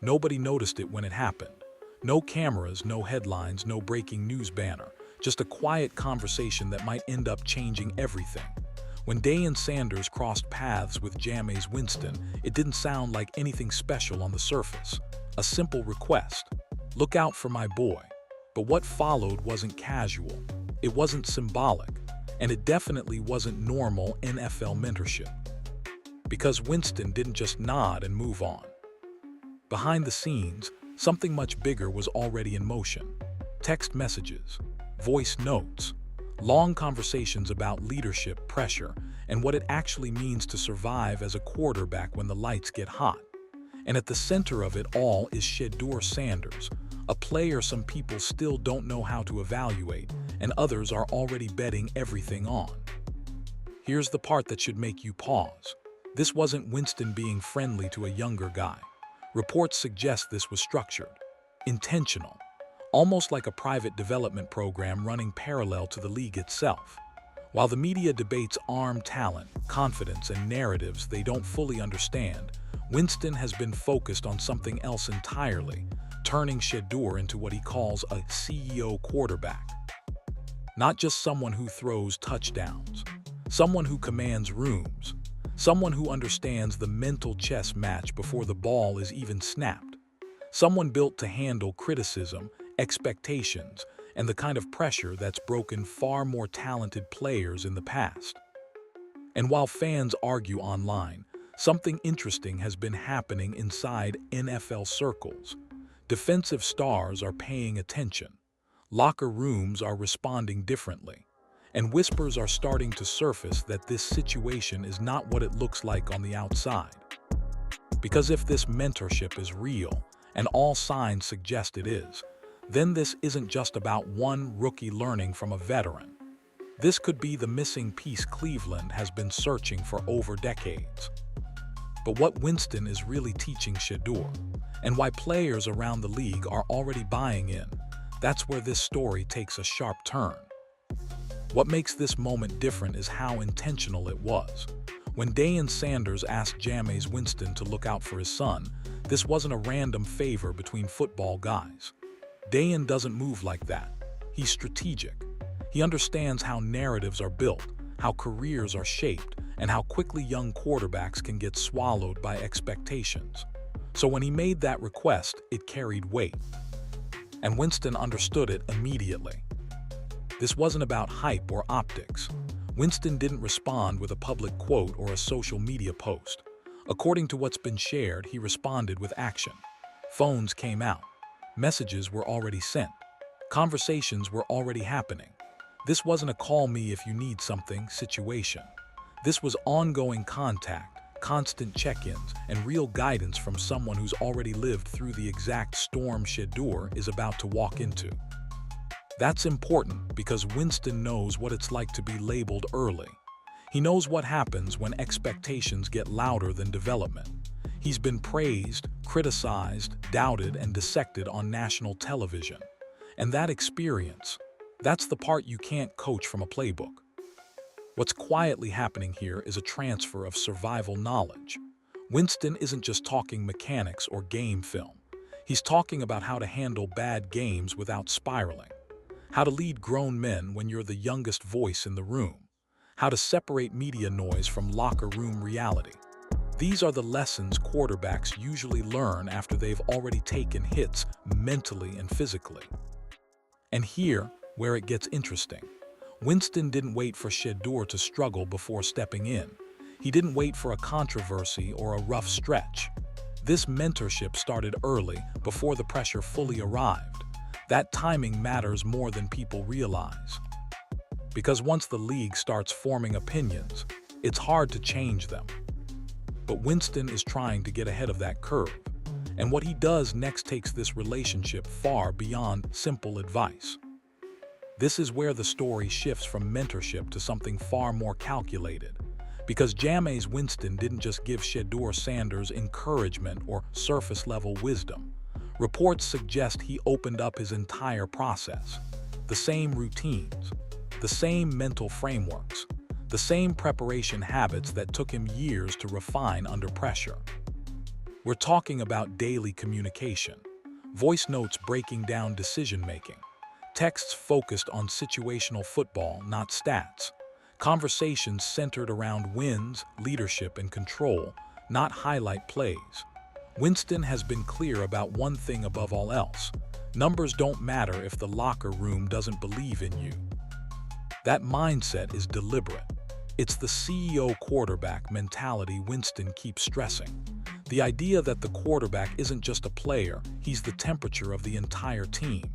Nobody noticed it when it happened. No cameras, no headlines, no breaking news banner. Just a quiet conversation that might end up changing everything. When Jameis Sanders crossed paths with Jameis Winston, it didn't sound like anything special on the surface. A simple request. Look out for my boy. But what followed wasn't casual. It wasn't symbolic. And it definitely wasn't normal NFL mentorship. Because Winston didn't just nod and move on. Behind the scenes, something much bigger was already in motion. Text messages, voice notes, long conversations about leadership, pressure, and what it actually means to survive as a quarterback when the lights get hot. And at the center of it all is Shedeur Sanders, a player some people still don't know how to evaluate, and others are already betting everything on. Here's the part that should make you pause. This wasn't Winston being friendly to a younger guy. Reports suggest this was structured, intentional, almost like a private development program running parallel to the league itself. While the media debates arm talent, confidence, and narratives they don't fully understand, Winston has been focused on something else entirely, turning Shedeur into what he calls a CEO quarterback. Not just someone who throws touchdowns, someone who commands rooms, someone who understands the mental chess match before the ball is even snapped. Someone built to handle criticism, expectations, and the kind of pressure that's broken far more talented players in the past. And while fans argue online, something interesting has been happening inside NFL circles. Defensive stars are paying attention. Locker rooms are responding differently. And whispers are starting to surface that this situation is not what it looks like on the outside. Because if this mentorship is real, and all signs suggest it is, then this isn't just about one rookie learning from a veteran. This could be the missing piece Cleveland has been searching for over decades. But what Winston is really teaching Shedeur, and why players around the league are already buying in, that's where this story takes a sharp turn. What makes this moment different is how intentional it was. When Jameis Sanders asked Jameis Winston to look out for his son, this wasn't a random favor between football guys. Jameis doesn't move like that. He's strategic. He understands how narratives are built, how careers are shaped, and how quickly young quarterbacks can get swallowed by expectations. So when he made that request, it carried weight. And Winston understood it immediately. This wasn't about hype or optics. Winston didn't respond with a public quote or a social media post. According to what's been shared, he responded with action. Phones came out. Messages were already sent. Conversations were already happening. This wasn't a call me if you need something situation. This was ongoing contact, constant check-ins, and real guidance from someone who's already lived through the exact storm Shedeur is about to walk into. That's important because Winston knows what it's like to be labeled early. He knows what happens when expectations get louder than development. He's been praised, criticized, doubted, and dissected on national television. And that experience, that's the part you can't coach from a playbook. What's quietly happening here is a transfer of survival knowledge. Winston isn't just talking mechanics or game film. He's talking about how to handle bad games without spiraling. How to lead grown men when you're the youngest voice in the room. How to separate media noise from locker room reality. These are the lessons quarterbacks usually learn after they've already taken hits mentally and physically. And here, where it gets interesting. Winston didn't wait for Shedeur to struggle before stepping in. He didn't wait for a controversy or a rough stretch. This mentorship started early, before the pressure fully arrived. That timing matters more than people realize. Because once the league starts forming opinions, it's hard to change them. But Winston is trying to get ahead of that curve. And what he does next takes this relationship far beyond simple advice. This is where the story shifts from mentorship to something far more calculated. Because Jameis Winston didn't just give Shedeur Sanders encouragement or surface-level wisdom. Reports suggest he opened up his entire process. The same routines, the same mental frameworks, the same preparation habits that took him years to refine under pressure. We're talking about daily communication, voice notes breaking down decision-making, texts focused on situational football, not stats, conversations centered around wins, leadership, and control, not highlight plays. Winston has been clear about one thing above all else: numbers don't matter if the locker room doesn't believe in you. That mindset is deliberate. It's the CEO quarterback mentality Winston keeps stressing. The idea that the quarterback isn't just a player, he's the temperature of the entire team.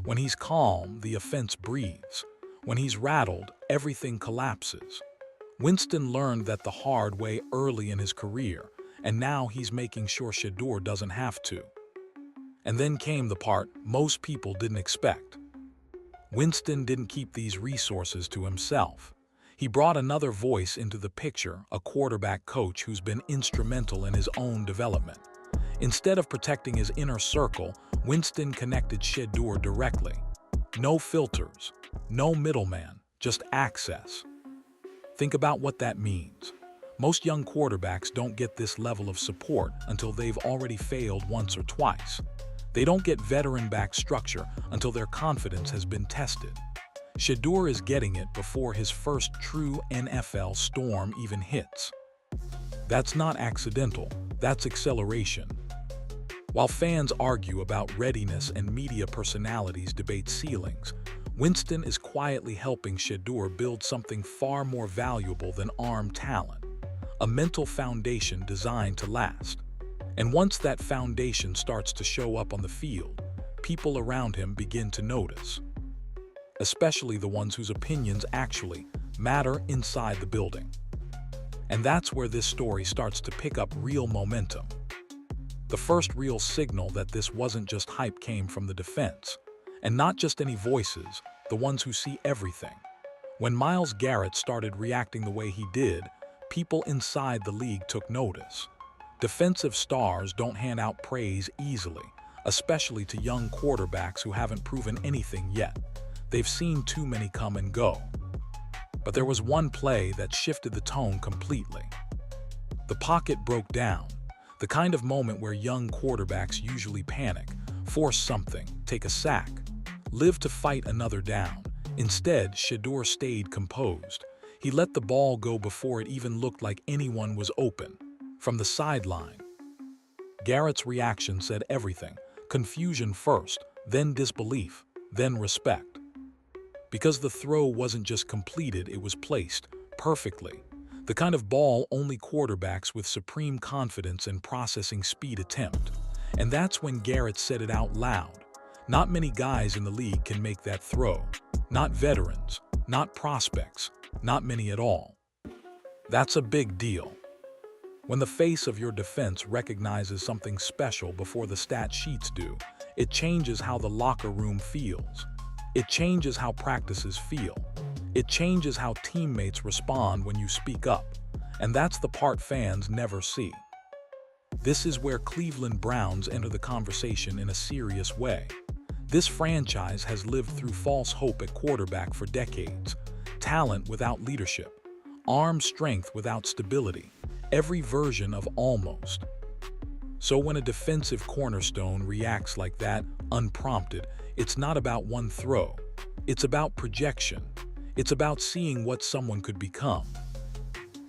When he's calm, the offense breathes. When he's rattled, everything collapses. Winston learned that the hard way early in his career, and now he's making sure Shedeur doesn't have to. And then came the part most people didn't expect. Winston didn't keep these resources to himself. He brought another voice into the picture, a quarterback coach who's been instrumental in his own development. Instead of protecting his inner circle, Winston connected Shedeur directly. No filters, no middleman, just access. Think about what that means. Most young quarterbacks don't get this level of support until they've already failed once or twice. They don't get veteran-backed structure until their confidence has been tested. Shedeur is getting it before his first true NFL storm even hits. That's not accidental, that's acceleration. While fans argue about readiness and media personalities debate ceilings, Winston is quietly helping Shedeur build something far more valuable than arm talent, a mental foundation designed to last. And once that foundation starts to show up on the field, people around him begin to notice, especially the ones whose opinions actually matter inside the building. And that's where this story starts to pick up real momentum. The first real signal that this wasn't just hype came from the defense, and not just any voices, the ones who see everything. When Myles Garrett started reacting the way he did, people inside the league took notice. Defensive stars don't hand out praise easily, especially to young quarterbacks who haven't proven anything yet. They've seen too many come and go. But there was one play that shifted the tone completely. The pocket broke down, the kind of moment where young quarterbacks usually panic, force something, take a sack, live to fight another down. Instead, Shedeur stayed composed. He let the ball go before it even looked like anyone was open. From the sideline, Garrett's reaction said everything: confusion first, then disbelief, then respect. Because the throw wasn't just completed, it was placed perfectly. The kind of ball only quarterbacks with supreme confidence and processing speed attempt. And that's when Garrett said it out loud. Not many guys in the league can make that throw. Not veterans, not prospects, not many at all. That's a big deal. When the face of your defense recognizes something special before the stat sheets do, it changes how the locker room feels. It changes how practices feel. It changes how teammates respond when you speak up. And that's the part fans never see. This is where Cleveland Browns enter the conversation in a serious way. This franchise has lived through false hope at quarterback for decades. Talent without leadership. Arm strength without stability. Every version of almost. So when a defensive cornerstone reacts like that, unprompted, it's not about one throw. It's about projection. It's about seeing what someone could become.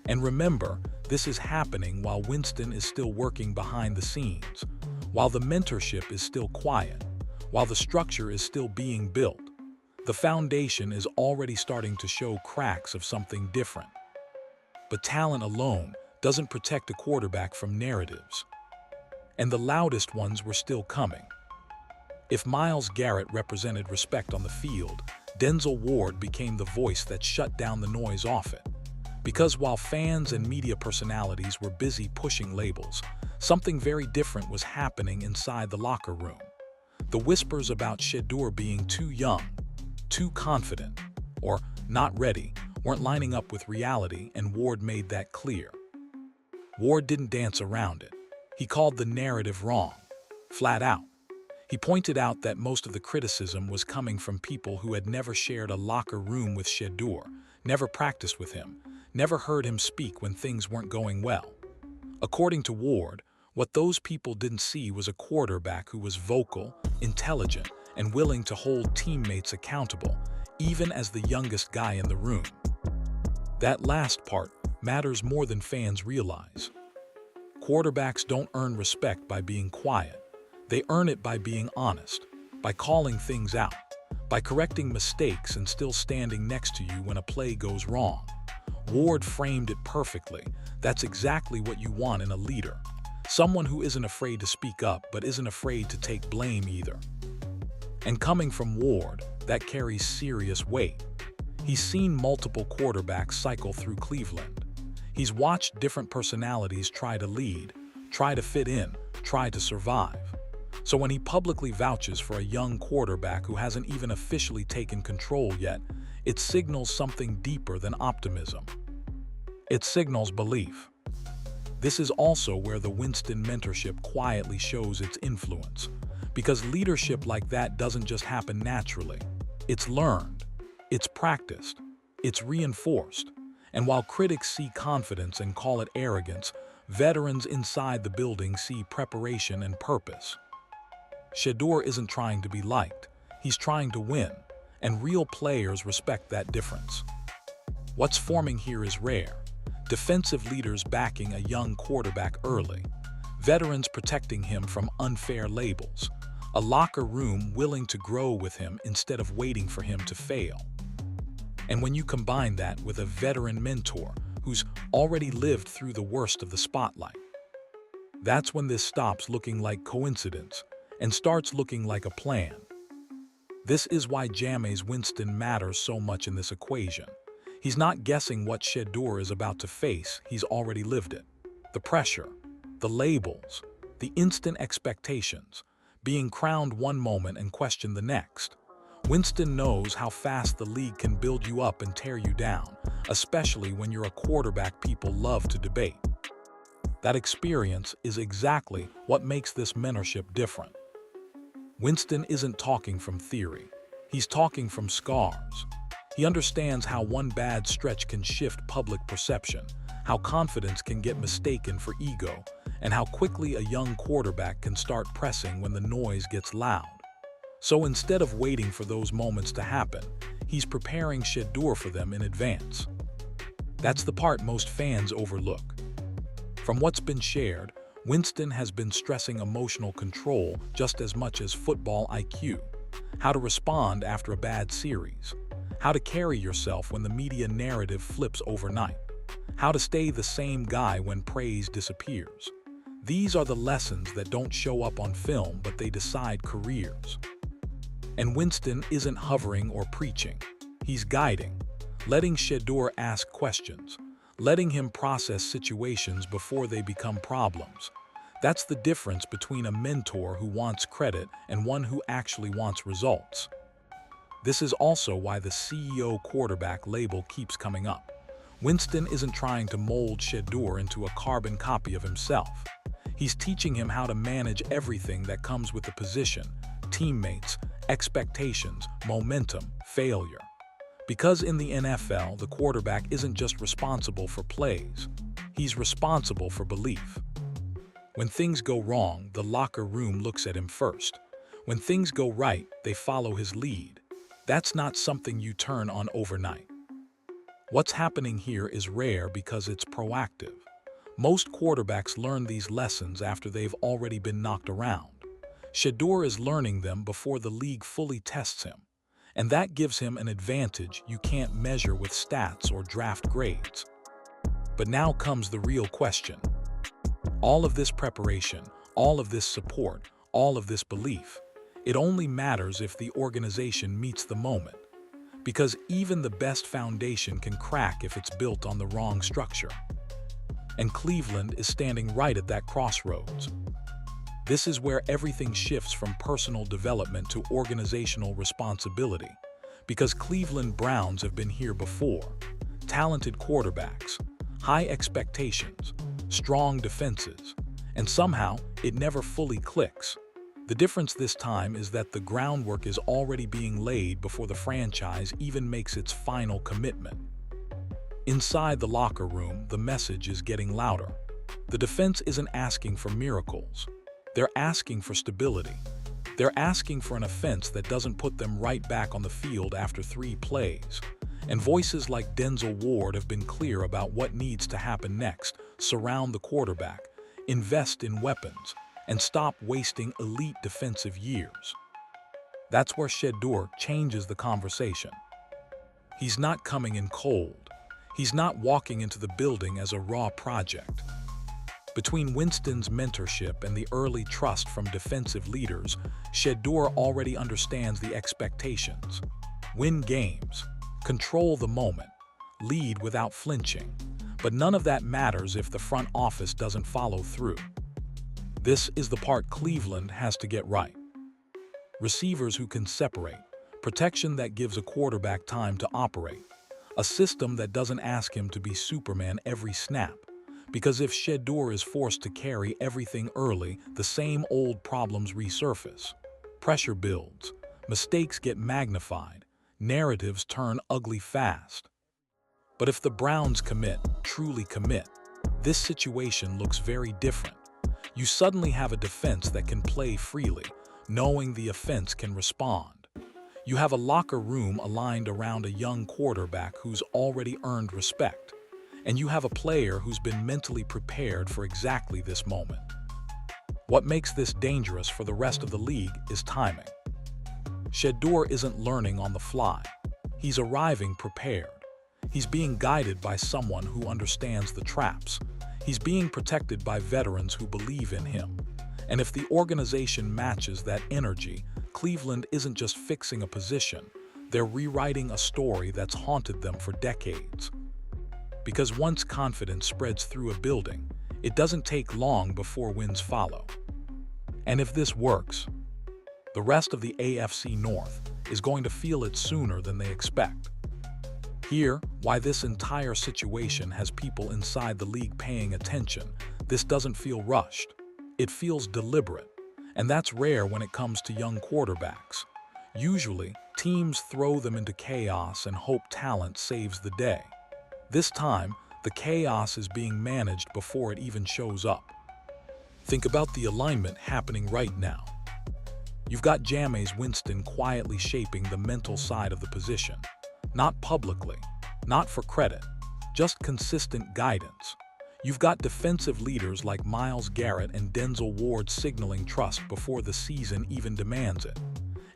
And remember, this is happening while Winston is still working behind the scenes, while the mentorship is still quiet, while the structure is still being built. The foundation is already starting to show cracks of something different. But talent alone doesn't protect a quarterback from narratives. And the loudest ones were still coming. If Myles Garrett represented respect on the field, Denzel Ward became the voice that shut down the noise off it. Because while fans and media personalities were busy pushing labels, something very different was happening inside the locker room. The whispers about Shedeur being too young, too confident, or not ready weren't lining up with reality, and Ward made that clear. Ward didn't dance around it. He called the narrative wrong, flat out. He pointed out that most of the criticism was coming from people who had never shared a locker room with Shedeur, never practiced with him, never heard him speak when things weren't going well. According to Ward, What those people didn't see was a quarterback who was vocal, intelligent, and willing to hold teammates accountable, even as the youngest guy in the room. That last part matters more than fans realize. Quarterbacks don't earn respect by being quiet. They earn it by being honest, by calling things out, by correcting mistakes and still standing next to you when a play goes wrong. Ward framed it perfectly. That's exactly what you want in a leader. Someone who isn't afraid to speak up but isn't afraid to take blame either. And coming from Ward, that carries serious weight. He's seen multiple quarterbacks cycle through Cleveland. He's watched different personalities try to lead, try to fit in, try to survive. So when he publicly vouches for a young quarterback who hasn't even officially taken control yet, it signals something deeper than optimism. It signals belief. This is also where the Winston mentorship quietly shows its influence, because leadership like that doesn't just happen naturally. It's learned, it's practiced, it's reinforced. And while critics see confidence and call it arrogance, veterans inside the building see preparation and purpose. Shedeur isn't trying to be liked, he's trying to win, and real players respect that difference. What's forming here is rare. Defensive leaders backing a young quarterback early, veterans protecting him from unfair labels, a locker room willing to grow with him instead of waiting for him to fail. And when you combine that with a veteran mentor who's already lived through the worst of the spotlight, that's when this stops looking like coincidence and starts looking like a plan. This is why Jameis Winston matters so much in this equation. He's not guessing what Shedeur is about to face, he's already lived it. The pressure, the labels, the instant expectations, being crowned one moment and questioned the next. Winston knows how fast the league can build you up and tear you down, especially when you're a quarterback people love to debate. That experience is exactly what makes this mentorship different. Winston isn't talking from theory, he's talking from scars. He understands how one bad stretch can shift public perception, how confidence can get mistaken for ego, and how quickly a young quarterback can start pressing when the noise gets loud. So instead of waiting for those moments to happen, he's preparing Shedeur for them in advance. That's the part most fans overlook. From what's been shared, Winston has been stressing emotional control just as much as football IQ, how to respond after a bad series, how to carry yourself when the media narrative flips overnight, how to stay the same guy when praise disappears. These are the lessons that don't show up on film, but they decide careers. And Winston isn't hovering or preaching. He's guiding, letting Shedeur ask questions, letting him process situations before they become problems. That's the difference between a mentor who wants credit and one who actually wants results. This is also why the CEO quarterback label keeps coming up. Winston isn't trying to mold Shedeur into a carbon copy of himself. He's teaching him how to manage everything that comes with the position: teammates, expectations, momentum, failure. Because in the NFL, the quarterback isn't just responsible for plays, he's responsible for belief. When things go wrong, the locker room looks at him first. When things go right, they follow his lead. That's not something you turn on overnight. What's happening here is rare because it's proactive. Most quarterbacks learn these lessons after they've already been knocked around. Shedeur is learning them before the league fully tests him, and that gives him an advantage you can't measure with stats or draft grades. But now comes the real question. All of this preparation, all of this support, all of this belief, it only matters if the organization meets the moment. Because even the best foundation can crack if it's built on the wrong structure. And Cleveland is standing right at that crossroads. This is where everything shifts from personal development to organizational responsibility. Because Cleveland Browns have been here before. Talented quarterbacks, high expectations, strong defenses, and somehow it never fully clicks. The difference this time is that the groundwork is already being laid before the franchise even makes its final commitment. Inside the locker room, the message is getting louder. The defense isn't asking for miracles. They're asking for stability. They're asking for an offense that doesn't put them right back on the field after 3 plays. And voices like Denzel Ward have been clear about what needs to happen next. Surround the quarterback, invest in weapons, and stop wasting elite defensive years. That's where Shedeur changes the conversation. He's not coming in cold. He's not walking into the building as a raw project. Between Winston's mentorship and the early trust from defensive leaders, Shedeur already understands the expectations. Win games, control the moment, lead without flinching. But none of that matters if the front office doesn't follow through. This is the part Cleveland has to get right. Receivers who can separate, protection that gives a quarterback time to operate, a system that doesn't ask him to be Superman every snap. Because if Shedeur is forced to carry everything early, the same old problems resurface. Pressure builds, mistakes get magnified, narratives turn ugly fast. But if the Browns commit, truly commit, this situation looks very different. You suddenly have a defense that can play freely, knowing the offense can respond. You have a locker room aligned around a young quarterback who's already earned respect. And you have a player who's been mentally prepared for exactly this moment. What makes this dangerous for the rest of the league is timing. Shedeur isn't learning on the fly. He's arriving prepared. He's being guided by someone who understands the traps. He's being protected by veterans who believe in him. And if the organization matches that energy, Cleveland isn't just fixing a position, they're rewriting a story that's haunted them for decades. Because once confidence spreads through a building, it doesn't take long before wins follow. And if this works, the rest of the AFC North is going to feel it sooner than they expect. Hear why this entire situation has people inside the league paying attention. This doesn't feel rushed. It feels deliberate. And that's rare when it comes to young quarterbacks. Usually, teams throw them into chaos and hope talent saves the day. This time, the chaos is being managed before it even shows up. Think about the alignment happening right now. You've got Jameis Winston quietly shaping the mental side of the position. Not publicly, not for credit, just consistent guidance. You've got defensive leaders like Myles Garrett and Denzel Ward signaling trust before the season even demands it.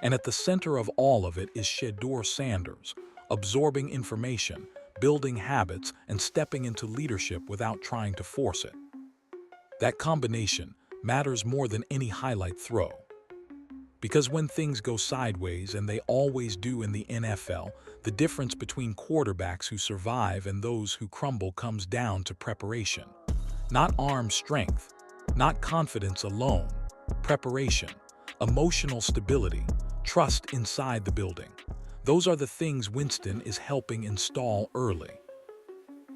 And at the center of all of it is Shedeur Sanders, absorbing information, building habits, and stepping into leadership without trying to force it. That combination matters more than any highlight throw. Because when things go sideways, and they always do in the NFL, the difference between quarterbacks who survive and those who crumble comes down to preparation. Not arm strength, not confidence alone. Preparation, emotional stability, trust inside the building. Those are the things Winston is helping install early.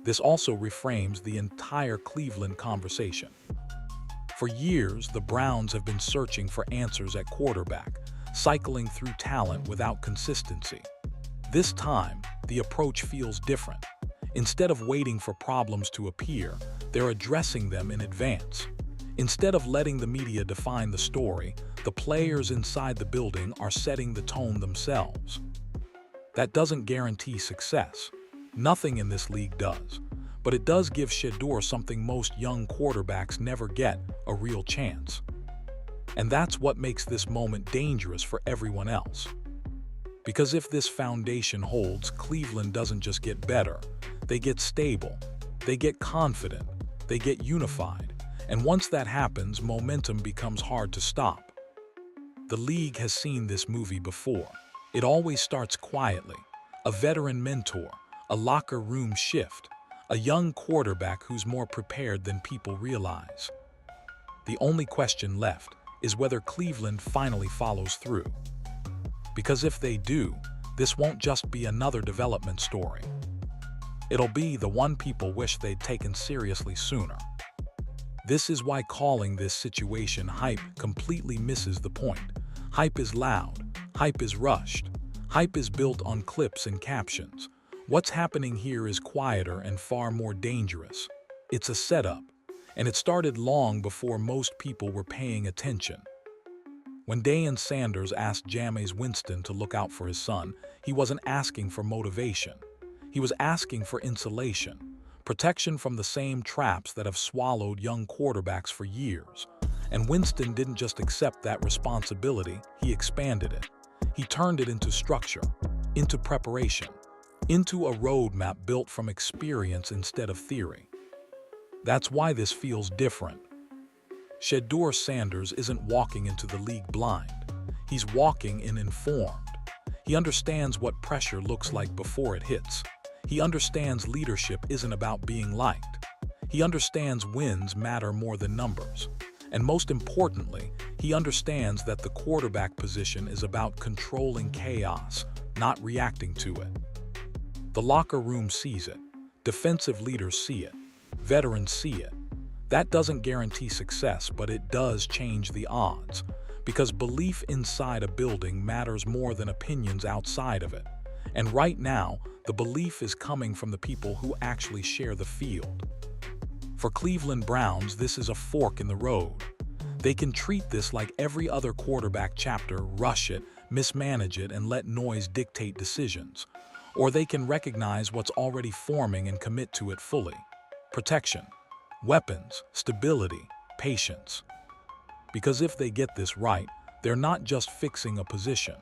This also reframes the entire Cleveland conversation. For years, the Browns have been searching for answers at quarterback, cycling through talent without consistency. This time, the approach feels different. Instead of waiting for problems to appear, they're addressing them in advance. Instead of letting the media define the story, the players inside the building are setting the tone themselves. That doesn't guarantee success. Nothing in this league does. But it does give Shedeur something most young quarterbacks never get, a real chance. And that's what makes this moment dangerous for everyone else. Because if this foundation holds, Cleveland doesn't just get better, they get stable, they get confident, they get unified. And once that happens, momentum becomes hard to stop. The league has seen this movie before. It always starts quietly. A veteran mentor, a locker room shift, a young quarterback who's more prepared than people realize. The only question left is whether Cleveland finally follows through. Because if they do, this won't just be another development story. It'll be the one people wish they'd taken seriously sooner. This is why calling this situation hype completely misses the point. Hype is loud, hype is rushed, hype is built on clips and captions. What's happening here is quieter and far more dangerous. It's a setup. And it started long before most people were paying attention. When Deion Sanders asked Jameis Winston to look out for his son, he wasn't asking for motivation. He was asking for insulation, protection from the same traps that have swallowed young quarterbacks for years. And Winston didn't just accept that responsibility, he expanded it. He turned it into structure, into preparation, into a roadmap built from experience instead of theory. That's why this feels different. Shedeur Sanders isn't walking into the league blind. He's walking in informed. He understands what pressure looks like before it hits. He understands leadership isn't about being liked. He understands wins matter more than numbers. And most importantly, he understands that the quarterback position is about controlling chaos, not reacting to it. The locker room sees it. Defensive leaders see it. Veterans see it. That doesn't guarantee success, but it does change the odds, because belief inside a building matters more than opinions outside of it. And right now, the belief is coming from the people who actually share the field. For Cleveland Browns, this is a fork in the road. They can treat this like every other quarterback chapter, rush it, mismanage it, and let noise dictate decisions. Or they can recognize what's already forming and commit to it fully. Protection, weapons, stability, patience. Because if they get this right, they're not just fixing a position.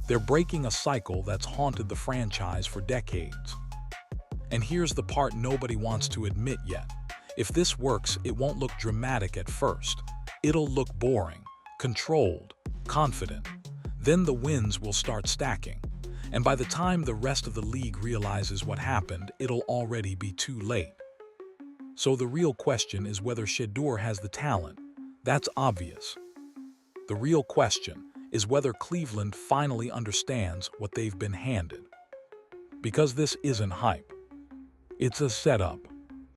They're breaking a cycle that's haunted the franchise for decades. And here's the part nobody wants to admit yet. If this works, it won't look dramatic at first. It'll look boring, controlled, confident. Then the wins will start stacking. And by the time the rest of the league realizes what happened, it'll already be too late. So the real question is whether Shedeur has the talent. That's obvious. The real question is whether Cleveland finally understands what they've been handed. Because this isn't hype. It's a setup.